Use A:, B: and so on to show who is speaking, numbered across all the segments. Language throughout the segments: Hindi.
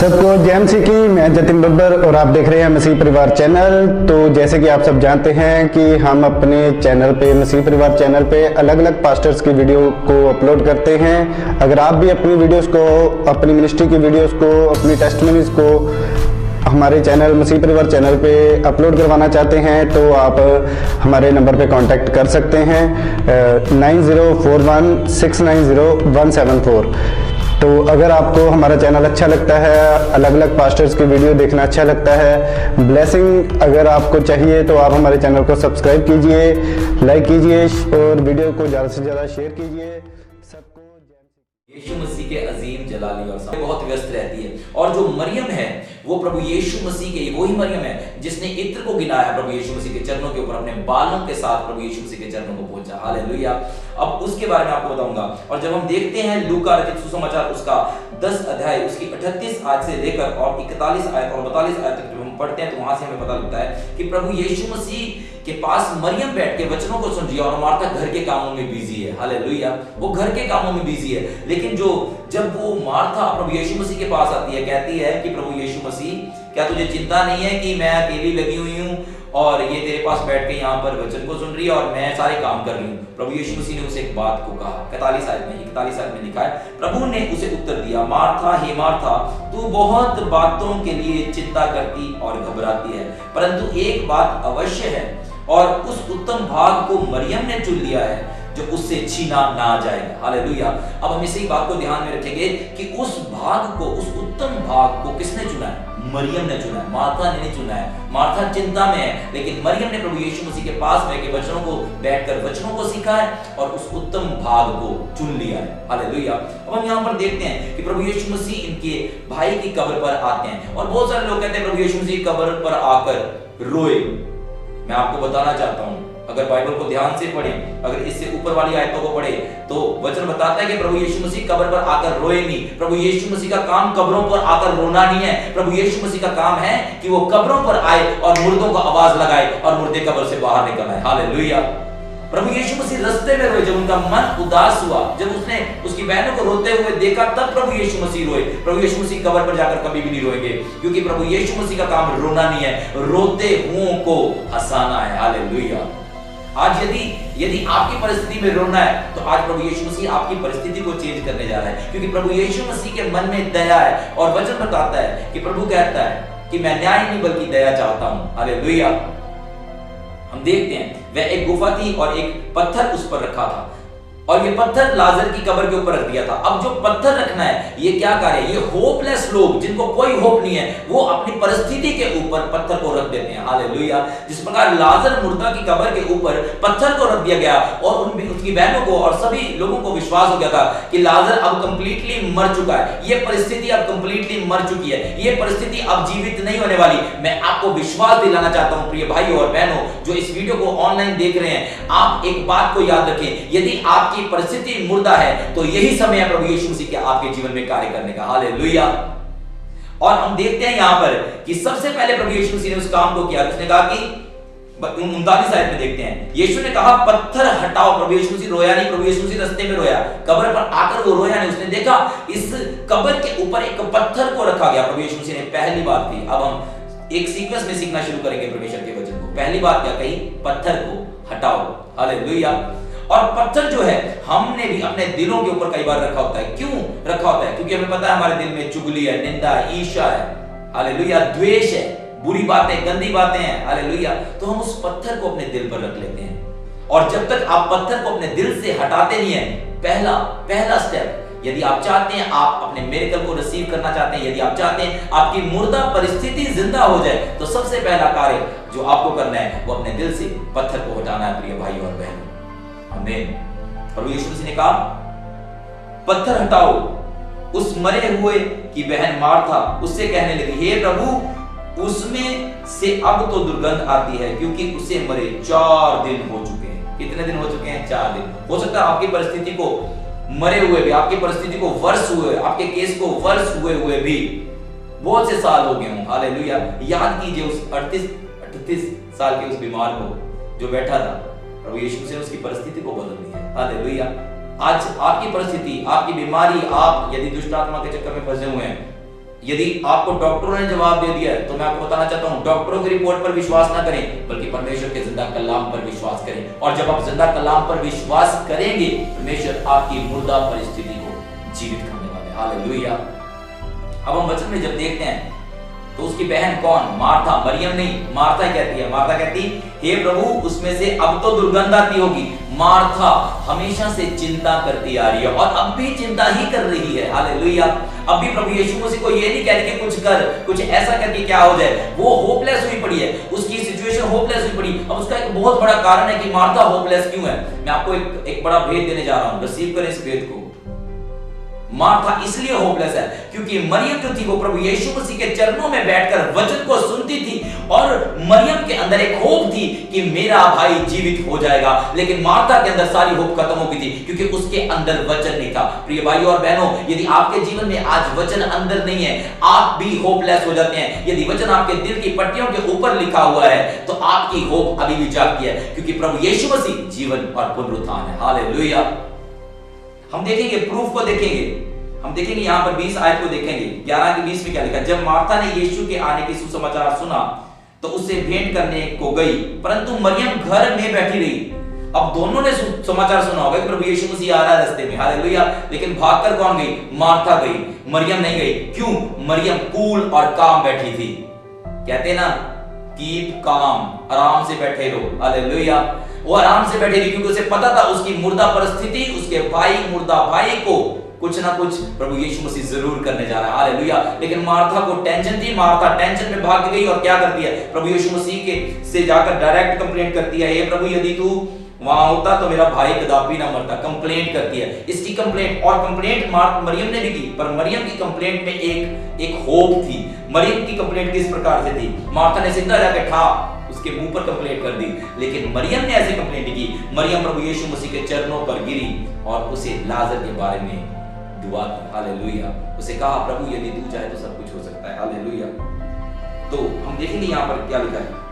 A: सबको जय मसीह की। मैं जतिन बब्बर और आप देख रहे हैं मसीह परिवार चैनल। तो जैसे कि आप सब जानते हैं कि हम अपने चैनल पे, मसीह परिवार चैनल पे अलग अलग पास्टर्स की वीडियो को अपलोड करते हैं। अगर आप भी अपनी वीडियोस को, अपनी मिनिस्ट्री की वीडियोस को, अपनी टेस्टिमनीज को हमारे चैनल मसीह परिवार चैनल पे अपलोड करवाना चाहते हैं तो आप हमारे नंबर पे कांटेक्ट कर सकते हैं 9041690174। तो अगर आपको हमारा चैनल अच्छा लगता है, अलग अलग पास्टर्स की वीडियो देखना अच्छा लगता है, ब्लेसिंग अगर आपको चाहिए तो आप हमारे चैनल को सब्सक्राइब कीजिए, लाइक कीजिए और वीडियो को ज़्यादा से ज़्यादा शेयर कीजिए। सबको
B: यीशु मसीह के अजीम जलाली और बहुत व्यस्त रहती है। और जो मरियम है वो प्रभु यीशु मसीह के वही मरियम है जिसने इत्र को गिनाया प्रभु यीशु मसीह के चरणों के ऊपर, अपने बालों के साथ प्रभु यीशु मसीह के चरणों को पहुंचा। हालेलुया। अब उसके बारे में आपको बताऊंगा। और जब हम देखते हैं लूका रचित सुसमाचार उसका 10 अध्याय उसकी 38 आयत से लेकर और 41 आयत और 42 आयत तक जब हम पढ़ते हैं तो वहां से हमें पता लगता है कि प्रभु यीशु मसीह के पास मरियम बैठ के वचनों को सुन रही है और मार्था घर के कामों में बिजी है। हालेलुया। वो घर के कामों में बिजी है। लेकिन जब वो मार्था प्रभु यीशु मसीह के पास आती है, कहती है कि प्रभु यीशु मसीह, क्या तुझे चिंता नहीं है कि मैं अकेली लगी हुई हूं और ये तेरे पास बैठ के यहाँ पर वचन को सुन रही है और मैं सारे काम कर रही हूँ। प्रभु यीशु मसीह ने उसे एक बात को कहा। 41 आयत में लिखा है, प्रभु ने उसे उत्तर दिया, मार्था हे मार्था, तू बहुत बातों के लिए चिंता करती और घबराती है, परंतु एक बात अवश्य है और उस उत्तम भाग को मरियम ने चुन लिया है जो उससे छीना ना जाएगा। हालेलुया। अब हम इसी बात को ध्यान में रखेंगे कि उस भाग को, उस उत्तम भाग को किसने चुना है? मरियम ने चुना है, मार्था ने नहीं चुना है। मार्था चिंता में है, लेकिन मरियम ने प्रभु यीशु मसीह के पास बैठकर वचनों को सीखा है और उस उत्तम भाग को चुन लिया है। हालेलुया। अब हम यहाँ पर देखते हैं कि प्रभु यीशु मसीह इनके भाई की कब्र पर आते हैं और बहुत सारे लोग कहते हैं प्रभु यीशु मसीह कब्र पर आकर रोए। मैं आपको बताना चाहता हूं, अगर बाइबल को ध्यान से पढ़ें, अगर इससे ऊपर वाली आयतों को पढ़ें तो वचन बताता है कि प्रभु यीशु मसीह कब्र पर आकर रोए नहीं। प्रभु यीशु मसीह का काम कब्रों पर आकर रोना नहीं है। प्रभु यीशु मसीह का काम है कि वो कब्रों पर आए और मुर्दों को आवाज लगाए और मुर्दे कब्र से बाहर निकल आए। हालेलुया। प्रभु यीशु मसीह रास्ते में रोए, जब उनका मन उदास हुआ, जब उसने उसकी बहनों को रोते हुए देखा, तब प्रभु यीशु मसीह रोए। प्रभु यीशु मसीह कब्र पर जाकर कभी भी नहीं रोएंगे, क्योंकि प्रभु यीशु मसीह का काम रोना नहीं है, रोते हुओं को हंसाना है। हालेलुया। आज यदि आपकी परिस्थिति में रोना है तो आज प्रभु यीशु मसीह आपकी परिस्थिति को चेंज करने जा रहा है, क्योंकि प्रभु यीशु मसीह के मन में दया है और वचन बताता है कि प्रभु कहता है कि मैं न्याय नहीं बल्कि दया चाहता हूं। हालेलुया। हम देखते हैं वह एक गुफा थी और एक पत्थर उस पर रखा था और ये पत्थर लाजर की कब्र के ऊपर रख दिया था। अब जो पत्थर रखना है ये क्या कार्य है? ये होपलेस लोग, जिनको कोई होप नहीं है, वो अपनी परिस्थिति के ऊपर पत्थर को रख देते हैं। हालेलुया। जिस प्रकार लाजर मुर्दा की कब्र के ऊपर पत्थर को रख दिया गया और उसकी बहनों को और सभी लोगों को विश्वास हो गया था कि लाजर अब कंप्लीटली मर चुका है, ये परिस्थिति अब कंप्लीटली मर चुकी है, ये परिस्थिति अब जीवित नहीं होने वाली। मैं आपको विश्वास दिलाना चाहता हूं प्रिय भाइयों और बहनों जो इस वीडियो को ऑनलाइन देख रहे हैं, आप एक बात को याद रखें, यदि आप की परिस्थिति मुर्दा है तो यही समय है प्रभु यीशु मसीह के आपके जीवन में कार्य करने का। हालेलुया। और हम देखते हैं यहां पर कि सबसे पहले प्रभु यीशु मसीह ने उस काम को किया। उसने कहा कि 39 आयत में देखते हैं, यीशु ने कहा पत्थर हटाओ। प्रभु यीशु मसीह रोया नहीं, प्रभु यीशु मसीह रास्ते में रोया, कब्र पर आकर वो रोया नहीं। उसने देखा इस कब्र के ऊपर एक पत्थर को रखा गया। प्रभु यीशु मसीह ने पहली बात की। अब हम एक सीक्वेंस में सीखना शुरू करेंगे परमेश्वर के वचन को। पहली बात क्या कही? पत्थर को हटाओ। हालेलुया। और पत्थर जो है हमने भी अपने दिलों के ऊपर कई बार रखा होता है। क्यों रखा होता है? क्योंकि हमें पता है हमारे दिल में चुगली है, निंदा है, ईर्ष्या है, हालेलुया, द्वेष है, बुरी बातें, गंदी बातें हैं। हालेलुया। तो हम उस पत्थर को अपने दिल पर रख लेते हैं और जब तक आप पत्थर को अपने दिल से हटाते नहीं है, पहला स्टेप, यदि आप चाहते हैं आप अपने मिरेकल को रिसीव करना चाहते हैं, यदि आप चाहते हैं आपकी मुर्दा परिस्थिति जिंदा हो जाए, तो सबसे पहला कार्य जो आपको करना है वो अपने दिल से पत्थर को हटाना है प्रिय भाइयों और बहनों। आमीन। प्रभु यीशु मसीह ने कहा पत्थर हटाओ। उस मरे हुए की बहन मार्था उससे कहने लगी, हे प्रभु, उसमें से अब तो दुर्गंध आती है, क्योंकि उसे मरे 4 दिन हो चुके हैं। कितने दिन हो चुके हैं? 4 दिन। हो सकता है आपकी परिस्थिति को मरे हुए भी, आपकी परिस्थिति को वर्ष हुए, आपके केस को वर्ष हुए भी बहुत से साल हो गए हों। हालेलुया। याद कीजिए उस 38 साल के उस बीमार को जो बैठा था, प्रभु यीशु मसीह ने उसकी परिस्थिति को बदल दिया। हालेलुया। आज आपकी परिस्थिति, आपकी बीमारी, आप यदि दुष्ट आत्मा के चक्कर में फंसे हुए हैं, यदि आपको डॉक्टरों ने जवाब दे दिया है तो मैं आपको बताना चाहता हूं, डॉक्टरों की रिपोर्ट पर विश्वास ना करें, बल्कि परमेश्वर के जिंदा कलाम पर विश्वास करें। और जब आप जिंदा कलाम पर विश्वास करेंगे, परमेश्वर आपकी मुर्दा परिस्थिति को जीवित करने वाले हैं। हालेलुया। अब हम वचन में जब देखते हैं तो उसकी बहन कौन? मार्था, मरियम नहीं, मार्था कहती है। मार्था कहती, हे प्रभु, उसमें से अब तो दुर्गंध आती होगी। मार्था हमेशा से चिंता करती आ रही है और अब भी चिंता ही कर रही है। हालेलुया। अब भी प्रभु यीशु मसीह को ये नहीं कह रही कि कुछ कर, कुछ ऐसा करके क्या हो जाए। वो होपलेस हुई पड़ी है, उसकी सिचुएशन होपलेस हुई पड़ी। अब उसका एक बहुत बड़ा कारण है कि मार्था होपलेस क्यों है। मैं आपको एक बड़ा भेद देने जा रहा हूं, रिसीव करें इस भेद को। मार्था इसलिए होपलेस है क्योंकि मरियम जो थी वो प्रभु यीशु मसीह के चरणों में बैठकर वचन को सुनती थी और मरियम के अंदर एक होप थी कि मेरा भाई जीवित हो जाएगा। लेकिन मार्था के अंदर सारी होप खत्म हो गई थी क्योंकि उसके अंदर वचन नहीं था। प्रिय भाइयों और बहनों, यदि आपके जीवन में आज वचन अंदर नहीं है, आप भी होपलेस हो जाते हैं। यदि वचन आपके दिल की पट्टियों के ऊपर लिखा हुआ है तो आपकी होप अभी भी जागती है, क्योंकि प्रभु यीशु मसीह जीवन और पुनरुत्थान है। हालेलुया। हम देखेंगे, प्रूफ को देखेंगे, हम देखेंगे यहाँ पर 20 आयत को देखेंगे। 11 के 20 में क्या लिखा? जब मार्था ने यीशु के आने की सुसमाचार सुना तो उससे भेंट करने को गई, परंतु मरियम घर में बैठी रही। अब दोनों ने समाचार सुना होगा कि प्रभु यीशु मसीह आ रहा है रास्ते में। हालेलुया। लेकिन भागकर कौन गई? मार्था गई, मरियम नहीं गई। क्यों? मरियम कूल और काम बैठी थी। कहते ना, कीप काम, आराम से बैठे रहो। हालेलुया। वो आराम से बैठे थी क्योंकि उसे पता था उसकी मुर्दा परिस्थिति, उसके मुर्दा भाई को कुछ ना कुछ प्रभु यीशु मसीह जरूर करने जा रहा है। हालेलुया। लेकिन मार्था को टेंशन थी, मार्था टेंशन में भाग गई और क्या करती है? प्रभु यीशु मसीह के से जाकर डायरेक्ट कंप्लेंट करती है, हे प्रभु, यदि तू वहां होता तो मेरा भाई कदापि ना मरता। कंप्लेंट करती है। इसकी कंप्लेंट, और कंप्लेंट मरियम ने भी की, पर मरियम की कंप्लेंट में एक होप थी। मरियम की कंप्लेंट किस प्रकार से थी? मार्था ने सीधा जाकर ठा उसके मुंह पर कंप्लेंट कर दी, लेकिन मरियम ने ऐसे कंप्लेंट की। मरियम प्रभु यीशु मसीह के चरणों पर गिरी और उसे लाजर के बारे में दुआ की। हालेलुया। उसे कहा, प्रभु यदि तू चाहे तो सब कुछ हो सकता है। हालेलुया। तो हम देखेंगे यहाँ पर क्या लिखा है,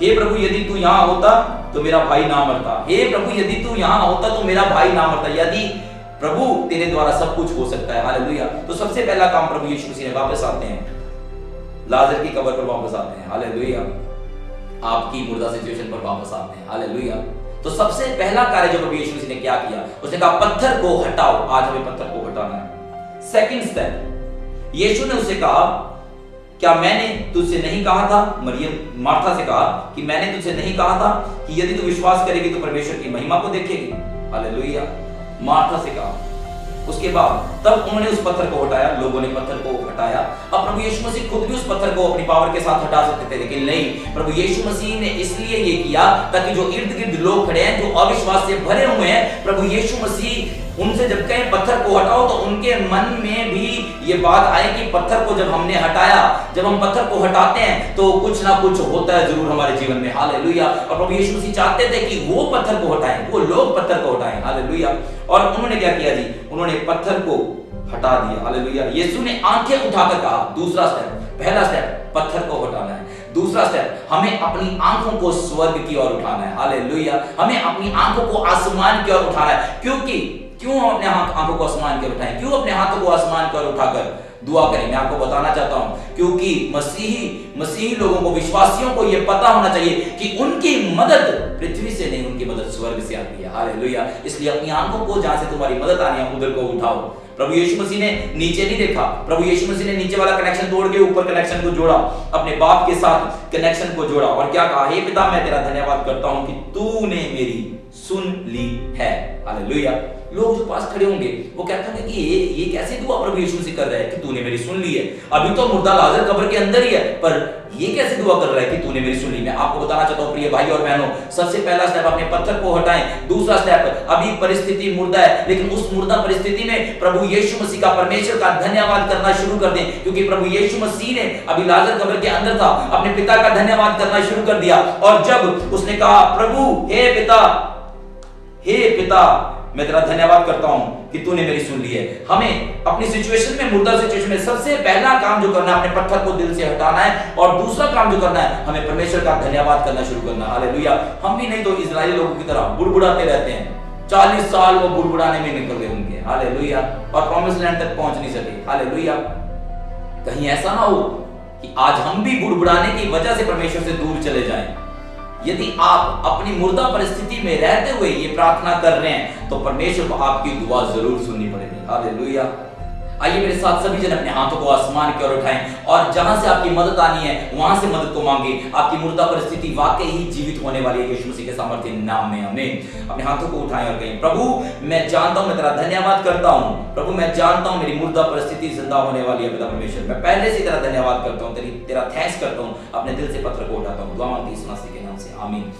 B: हे प्रभु, यदि तू यहाँ होता तो मेरा भाई ना मरता। हे प्रभु, यदि तू यहाँ होता तो मेरा भाई ना मरता। यदि प्रभु तेरे द्वारा सब कुछ हो सकता है। हालेलुया। तो सबसे पहला काम प्रभु यीशु मसीह ने, वापस आते हैं, लाजर की कब्र पर वापस आते हैं। हालेलुया। आपकी मुर्दा सिचुएशन पर वापस आते हैं। हालेलुया। तो सबसे पहला कार्य जो प्रभु यीशु मसीह ने क्या किया? उसने कहा, पत्थर को हटाओ। आज हमें पत्थर को हटाना है। सेकंड स्टेप, यीशु ने उसे कहा, क्या मैंने तुझसे नहीं कहा था? मरियम मार्था से कहा कि मैंने तुझसे नहीं कहा था कि यदि तू विश्वास करेगी तो परमेश्वर की महिमा को देखेगी। हालेलुया। मार्था से कहा। उसके बाद तब उन्होंने उस पत्थर को हटाया, लोगों ने पत्थर को हटाया। अब प्रभु यीशु मसीह खुद भी उस पत्थर को अपनी पावर के साथ हटा सकते थे, लेकिन नहीं, प्रभु यीशु मसीह ने इसलिए ये किया ताकि जो इर्द गिर्द लोग खड़े हैं, जो अविश्वास से भरे हुए हैं, प्रभु यीशु मसीह उनसे जब कहें पत्थर को हटाओ तो उनके मन में भी ये बात आए कि पत्थर को जब हमने हटाया, जब हम पत्थर को हटाते हैं तो कुछ ना कुछ होता है जरूर हमारे जीवन में। हालेलुया। और प्रभु यीशु मसीह चाहते थे कि वो पत्थर को हटाएं, वो लोग पत्थर को हटाएं। हालेलुया। और उन्होंने क्या किया जी? उन्होंने पत्थर को हटा दिया। हालेलुया। यीशु ने आंखें उठाकर कहा, दूसरा स्टेप, पहला स्टेप पत्थर को हटाना है, दूसरा स्टेप हमें अपनी आंखों को स्वर्ग की ओर उठाना है। हालेलुया। हमें अपनी आंखों को आसमान की ओर उठाना है। क्यों हम अपने आंखों को आसमान की ओर उठाएं? क्यों अपने हाथों को आसमान की ओर उठाकर दुआ करें? मैं आपको बताना चाहता हूं, क्योंकि मसीही लोगों को, विश्वासियों को यह पता होना चाहिए कि उनकी मदद पृथ्वी से नहीं, उनकी मदद स्वर्ग से आती है। हालेलुया। इसलिए अपनी आंखों को, जहां से तुम्हारी मदद आनी है, उधर को उठाओ। प्रभु यीशु मसीह ने नीचे नहीं देखा, प्रभु यीशु मसीह ने नीचे वाला कनेक्शन तोड़ के ऊपर कनेक्शन को जोड़ा, अपने बाप के साथ कनेक्शन को जोड़ा और क्या कहा? हे पिता, मैं तेरा धन्यवाद करता हूं कि तूने मेरी सुन ली है। हालेलुया। लोग जो पास खड़े होंगे वो कहते होंगे कि ये कैसे दुआ प्रभु यीशु मसीह कर रहा है कि तूने मेरी सुन ली है? अभी तो मुर्दा लाजर कब्र के अंदर ही है, पर ये कैसे दुआ कर रहा है कि तूने मेरी सुन ली? मैं आपको बताना चाहता हूं प्रिय भाई और बहनों, सबसे पहला स्टेप अपने पत्थर को हटाएं। दूसरा स्टेप, अभी परिस्थिति मुर्दा है, लेकिन उस मुर्दा परिस्थिति में प्रभु यीशु मसीह का, परमेश्वर का धन्यवाद करना शुरू कर दें, क्योंकि प्रभु यीशु मसीह ने अभी लाजर कब्र के अंदर था, अपने पिता का धन्यवाद करना शुरू कर दिया। और जब उसने कहा, प्रभु, हे पिता, मैं तेरा धन्यवाद करता हूं कि तूने मेरी सुन ली है। हमें अपनी सिचुएशन में, मुर्दा सिचुएशन में, सबसे पहला काम जो करना है, अपने पत्थर को दिल से हटाना है, और दूसरा काम जो करना है, हमें परमेश्वर का धन्यवाद करना शुरू करना है। हालेलुया। हम भी नहीं तो इजरायली लोगों की तरह बुड़बुड़ाते रहते हैं, 40 साल वो बुड़बुड़ाने में निकल गए होंगे। हालेलुया। और प्रॉमिस लैंड तक पहुंच नहीं सके। हालेलुया। कहीं ऐसा ना हो कि आज हम भी बुड़बुड़ाने की वजह से परमेश्वर से दूर चले जाएं। यदि आप अपनी मुर्दा परिस्थिति में रहते हुए ये प्रार्थना कर रहे हैं तो परमेश्वर को आपकी दुआ जरूर सुननी पड़ेगी। हालेलुया। आइए मेरे साथ सभी जन अपने हाथों को आसमान की ओर उठाएं और जहां से आपकी मदद आनी है वहां से मदद को मांगे। आपकी मुर्दा परिस्थिति वाकई ही जीवित होने वाली है यीशु मसीह के सामर्थ्य नाम में। आमीन। अपने हाथों को उठाएं और कहें, प्रभु मैं जानता हूं, मैं तेरा धन्यवाद करता हूं। प्रभु मैं जानता हूं मेरी मुर्दा परिस्थिति जिंदा होने वाली है। पिता परमेश्वर मैं पहले से तेरा धन्यवाद करता हूं, तेरा थैंक्स करता हूं। अपने दिल से पत्र को उठाता हूं। दुआ मांगते यीशु मसीह के नाम से, आमीन।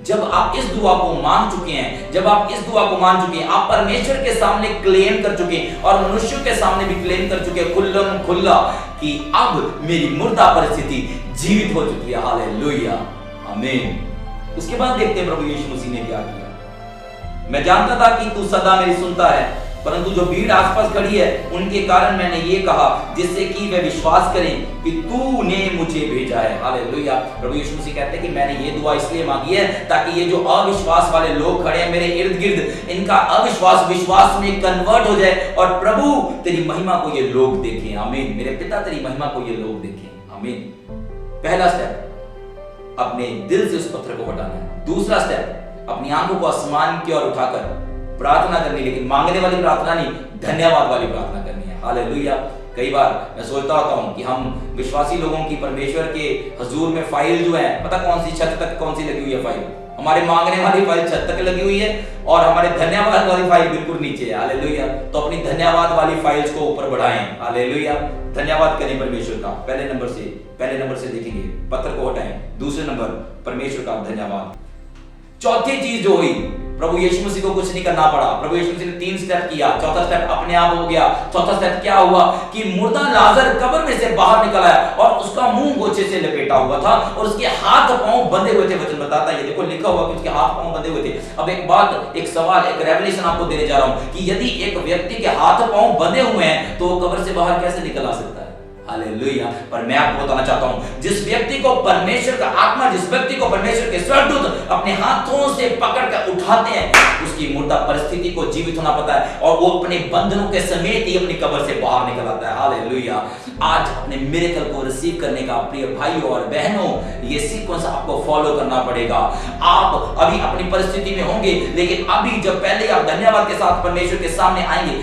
B: जब आप इस दुआ को मान चुके हैं, जब आप इस दुआ को मान चुके हैं, आप परमेश्वर के सामने क्लेम कर चुके हैं और मनुष्यों के सामने भी क्लेम कर चुके हैं खुल्लम खुल्ला कि अब मेरी मुर्दा परिस्थिति जीवित हो चुकी है। हालेलुया, आमीन। उसके बाद देखते हैं प्रभु यीशु मसीह ने क्या किया। मैं जानता था कि तू सदा मेरी सुनता है, परंतु जो भीड़ आसपास खड़ी है उनके कारण मैंने ये कहा जिससे कि वे विश्वास करें कि तूने मुझे भेजा है। हालेलुया। प्रभु यीशु मसीह कहते हैं कि मैंने ये दुआ इसलिए मांगी है ताकि ये जो अविश्वास वाले लोग खड़े हैं मेरे इर्द गिर्द, इनका अविश्वास विश्वास में कन्वर्ट हो जाए और प्रभु तेरी महिमा को ये लोग देखें। आमीन। मेरे पिता तेरी महिमा को ये लोग देखें। आमीन। पहला स्टेप अपने दिल से उस पत्थर को हटाना है। दूसरा स्टेप अपनी आंखों को आसमान की ओर उठाकर प्रार्थना करनी, लेकिन मांगने वाली प्रार्थना नहीं, धन्यवाद वाली प्रार्थना करनी है। हालेलुया। कई बार मैं सोचता होता हूं कि हम विश्वासी लोगों की परमेश्वर के हुजूर में फाइल जो है, पता कौन सी छत तक कौन सी लगी हुई है फाइल? हमारे मांगने वाली फाइल छत तक लगी हुई है और हमारे धन्यवाद वाली फाइल बिल्कुल नीचे है। हालेलुया। तो अपनी धन्यवाद वाली फाइल्स को ऊपर बढ़ाएं। हालेलुया। धन्यवाद करें परमेश्वर का। पहले नंबर से देखेंगे, पत्र को हटाएं। दूसरे नंबर परमेश्वर का धन्यवाद। चौथी चीज जो हुई, प्रभु यीशु मसीह को कुछ नहीं करना पड़ा। प्रभु यीशु मसीह ने 3 स्टेप किया, चौथा स्टेप अपने आप हो गया। चौथा स्टेप क्या हुआ कि मुर्दा लाजर कब्र में से बाहर निकल आया और उसका मुंह गोचे से लपेटा हुआ था और उसके हाथ पांव बंधे हुए थे। वचन बताता है, ये देखो लिखा हुआ कि उसके हाथ पांव बंधे हुए थे। अब एक बात, एक सवाल, एक रेवलेशन आपको देने जा रहा हूं कि यदि एक व्यक्ति के हाथ पांव बंधे हुए हैं तो वो कब्र से बाहर कैसे निकल आ सकता है? हालेलुया। पर मैं आपको बताना चाहता हूं, जिस व्यक्ति को परमेश्वर का आत्मा, जिस व्यक्ति को परमेश्वर के स्वर्गदूत अपने हाथों से पकड़कर उठाते हैं, उसकी मुर्दा परिस्थिति को जीवित होना पता है और वो अपने बंधनों के समेत ही अपनी कब्र से बाहर निकल आता है। हालेलुया। आज अपने मिरेकल को रिसीव करने का प्रिय भाइयों और बहनों, ये सीक्वेंस आपको फॉलो करना पड़ेगा। आप अभी अपनी परिस्थिति में होंगे, लेकिन अभी जब पहले आप धन्यवाद के साथ परमेश्वर के सामने आएंगे